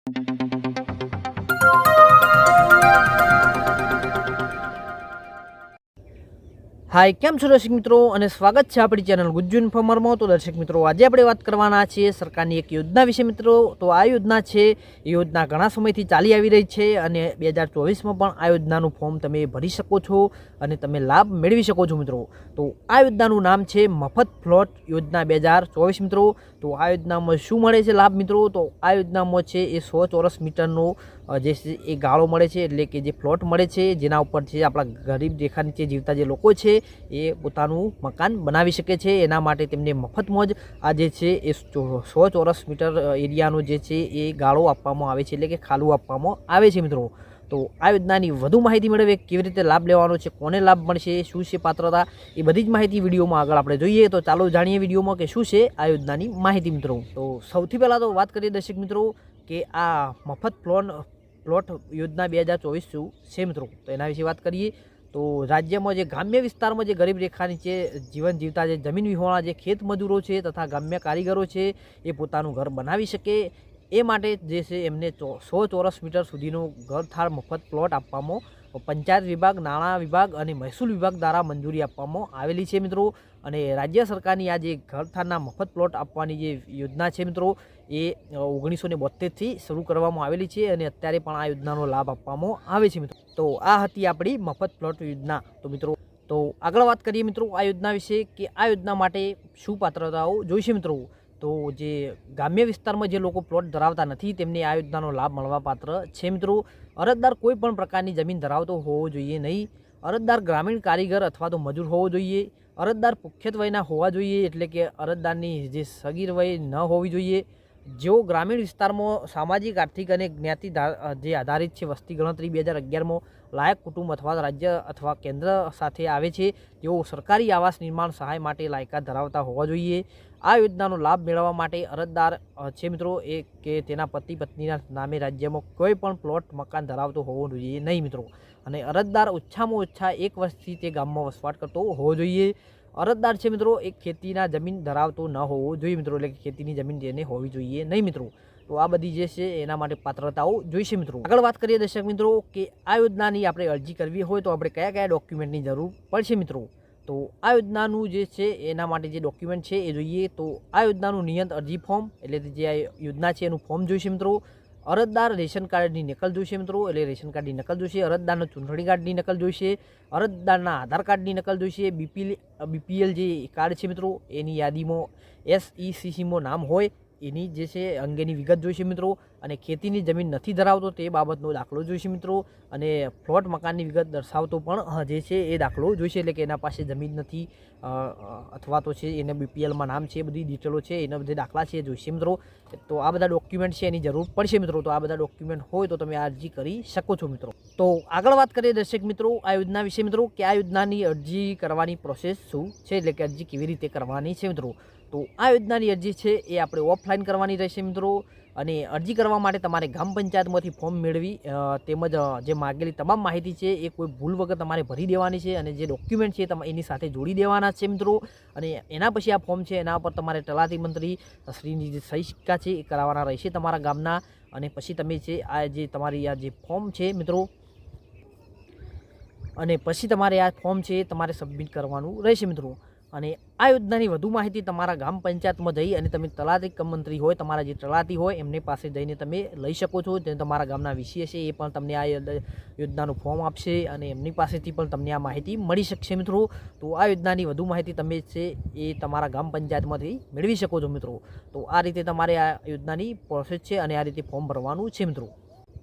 हाय केम छो दर्शक मित्रों અને સ્વાગત છે આપણી ચેનલ ગુજ્જુ ઇન્ફોર્મરમાં। તો દર્શક મિત્રો આજે આપણે વાત કરવાના છીએ સરકારની એક યોજના વિશે મિત્રો। તો આ યોજના છે એ યોજના ઘણા સમયથી ચાલી આવી રહી છે અને 2024માં પણ આ યોજનાનું ફોર્મ તમે ભરી શકો છો અને તમે લાભ મેળવી શકો છો મિત્રો। તો આ યોજનાનું નામ છે મફત પ્લોટ યોજના 2024 મિત્રો। તો આ યોજનામાં શું મળે છે લાભ મિત્રો? તો આ યોજનામાં છે એ 100 ચોરસ મીટરનો જે એ ગાળો મળે છે, એટલે કે જે પ્લોટ મળે છે જેના ઉપર છે આપણા ગરીબ રેખા નીચે જીવતા જે લોકો છે એ પોતાનું મકાન બનાવી શકે છે। એના માટે તેમને મફતમાં જ આ જે છે એ 100 ચોરસ મીટર એરિયાનો જે છે એ ગાળો આપવામાં આવે છે, એટલે કે ખાલું આપવામાં આવે છે મિત્રો। તો આ યોજનાની વધુ માહિતી મેળવે, કેવી રીતે લાભ લેવાનો છે, કોને લાભ મળશે, શું છે પાત્રતા, એ બધી જ માહિતી વિડીયોમાં આગળ આપણે જોઈએ। તો ચાલો જાણીએ વિડીયોમાં કે શું છે આ યોજનાની માહિતી મિત્રો। તો સૌથી પહેલાં તો વાત કરીએ દર્શક મિત્રો કે આ મફત પ્લોટ યોજના 2024 શું છે મિત્રો। તો એના વિશે વાત કરીએ તો રાજ્યમાં જે ગ્રામ્ય વિસ્તારમાં જે ગરીબ રેખા નીચે જીવન જીવતા જે જમીન વિહોણા જે ખેત મજૂરો છે તથા ગ્રામ્ય કારીગરો છે એ પોતાનું ઘર બનાવી શકે એ માટે જે છે એમને 100 ચોરસ મીટર સુધીનું ઘરથાળ મફત પ્લોટ આપવામાં પંચાયત વિભાગ, નાણાં વિભાગ અને મહેસૂલ વિભાગ દ્વારા મંજૂરી આપવામાં આવેલી છે મિત્રો। અને રાજ્ય સરકારની આ જે ઘરથાળના મફત પ્લોટ આપવાની જે યોજના છે મિત્રો એ 1972થી શરૂ કરવામાં આવેલી છે અને અત્યારે પણ આ યોજનાનો લાભ આપવામાં આવે છે મિત્રો। તો આ હતી આપણી મફત પ્લોટ યોજના। તો મિત્રો તો આગળ વાત કરીએ મિત્રો આ યોજના વિશે કે આ યોજના માટે શું પાત્રતાઓ જોઈશે મિત્રો। તો જે ગ્રામ્ય વિસ્તારમાં જે લોકો પ્લોટ ધરાવતા નથી તેમને આ યોજનાનો લાભ મળવા પાત્ર છે મિત્રો। અરજદાર કોઈ પણ પ્રકારની જમીન ધરાવતો હોવો જોઈએ નહીં। અરજદાર ગ્રામીણ કારીગર અથવા તો મજૂર હોવો જોઈએ। અરજદાર પુખ્યત વયના હોવા જોઈએ, એટલે કે અરજદારની જે સગીર વય ન હોવી જોઈએ। જેઓ ગ્રામીણ વિસ્તારમાં સામાજિક, આર્થિક અને જ્ઞાતિ જે આધારિત છે વસ્તી ગણતરી 2011માં લાયક કુટુંબ અથવા રાજ્ય અથવા કેન્દ્ર સાથે આવે છે તેઓ સરકારી આવાસ નિર્માણ સહાય માટે લાયકાત ધરાવતા હોવા જોઈએ। આ યોજનાનો લાભ મેળવવા માટે અરજદાર છે મિત્રો એ કે તેના પતિ પત્નીના નામે રાજ્યમાં કોઈ પણ પ્લોટ મકાન ધરાવતો હોવો જોઈએ નહીં મિત્રો। અને અરજદાર ઓછામાં ઓછા 1 વર્ષથી તે ગામમાં વસવાટ કરતો હોવો જોઈએ। અરજદાર છે મિત્રો એક ખેતીના જમીન ધરાવતો ન હોવો જોઈએ મિત્રો, એટલે કે ખેતીની જમીન તેને હોવી જોઈએ નહીં મિત્રો। તો આ બધી જે છે એના માટે પાત્રતાઓ જોઈશે મિત્રો। આગળ વાત કરીએ દર્શક મિત્રો કે આ યોજનાની આપણે અરજી કરવી હોય તો આપણે કયા કયા ડોક્યુમેન્ટની જરૂર પડશે મિત્રો। તો આ યોજનાનું જે છે એના માટે જે ડોક્યુમેન્ટ છે એ જોઈએ તો આ યોજનાનું નિયત અરજી ફોર્મ, એટલે જે આ યોજના છે એનું ફોર્મ જોઈશે મિત્રો। અરજદાર રેશન કાર્ડની નકલ જોઈશે મિત્રો, એટલે રેશન કાર્ડની નકલ જોઈશે। અરજદારના ચૂંટણી કાર્ડની નકલ જોઈશે। અરજદારના આધાર કાર્ડની નકલ જોઈશે। બીપીએલ જે કાર્ડ છે મિત્રો એની યાદીમાં SECCમાં નામ હોય એની જે છે અંગેની વિગત જોઈશે મિત્રો। અને ખેતીની જમીન નથી ધરાવતો તે બાબતનો દાખલો જોઈશે મિત્રો। અને પ્લોટ મકાનની વિગત દર્શાવતો પણ જે છે એ દાખલો જોઈશે, એટલે કે એના પાસે જમીન નથી અથવા તો છે એને બીપીએલમાં નામ છે, બધી ડિટેલો છે એના બધા દાખલા છે જોઈશે મિત્રો। તો આ બધા ડોક્યુમેન્ટ છે એની જરૂર પડશે મિત્રો। તો આ બધા ડોક્યુમેન્ટ હોય તો તમે અરજી કરી શકો છો મિત્રો। તો આગળ વાત કરીએ દર્શક મિત્રો આ યોજના વિશે મિત્રો કે આ યોજનાની અરજી કરવાની પ્રોસેસ શું છે, એટલે કે અરજી કેવી રીતે કરવાની છે મિત્રો। તો આ યોજનાની અરજી છે એ આપણે ઓફલાઈન કરવાની રહેશે મિત્રો। અને અરજી કરવા માટે તમારે ગ્રામ પંચાયતમાંથી ફોર્મ મેળવી તેમજ જે માગેલી તમામ માહિતી છે એ કોઈ ભૂલ વગર તમારે ભરી દેવાની છે અને જે ડોક્યુમેન્ટ છે એની સાથે જોડી દેવાના છે મિત્રો। અને એના પછી આ ફોર્મ છે એના પર તમારે તલાટી મંત્રી શ્રીની જે સહી સિક્કા છે એ કરાવવાના રહેશે તમારા ગામના। અને પછી તમે છે આ જે તમારી આ જે ફોર્મ છે મિત્રો અને પછી તમારે આ ફોર્મ છે તમારે સબમિટ કરવાનું રહેશે મિત્રો। અને આ યોજનાની વધુ માહિતી તમારા ગ્રામ પંચાયતમાં જઈ અને તમે તલાટી મંત્રી હોય, તમારા જે તલાટી હોય એમની પાસે જઈને તમે લઈ શકો છો। જે તમારા ગામના વીસી છે એ પણ તમને આ યોજનાનું ફોર્મ આપશે અને એમની પાસેથી પણ તમને આ માહિતી મળી શકશે મિત્રો। તો આ યોજનાની વધુ માહિતી તમે છે એ તમારા ગ્રામ પંચાયતમાંથી મેળવી શકો છો મિત્રો। તો આ રીતે તમારે આ યોજનાની પ્રોસેસ છે અને આ રીતે ફોર્મ ભરવાનું છે મિત્રો।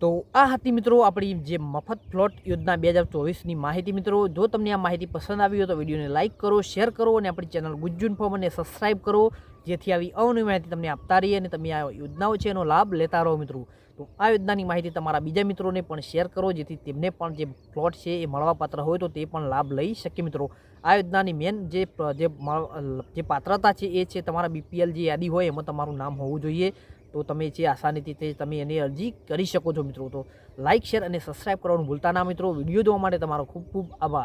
તો આ હતી મિત્રો આપણી જે મફત પ્લોટ યોજના 2024ની માહિતી મિત્રો। જો તમને આ માહિતી પસંદ આવી હોય તો વિડીયોને લાઇક કરો, શેર કરો અને આપણી ચેનલ ગુજ્જુ ઇન્ફોર્મને સબસ્ક્રાઈબ કરો, જેથી આવી અવનવી માહિતી તમને આપતા રહીએ અને તમે આ યોજનાઓ છે એનો લાભ લેતા રહો મિત્રો। તો આ યોજનાની માહિતી તમારા બીજા મિત્રોને પણ શેર કરો, જેથી તેમને પણ જે પ્લોટ છે એ મળવાપાત્ર હોય તો તે પણ લાભ લઈ શકે મિત્રો। આ યોજનાની મેન જે પાત્રતા છે એ છે તમારા બીપીએલ જે યાદી હોય એમાં તમારું નામ હોવું જોઈએ। તો તમે જે આસાનીથી તમે એની અરજી કરી શકો છો મિત્રો। તો લાઇક, શેર અને સબસ્ક્રાઈબ કરવાનું ભૂલતા ના મિત્રો। વિડીયો જોવા માટે તમારો ખૂબ ખૂબ આભાર।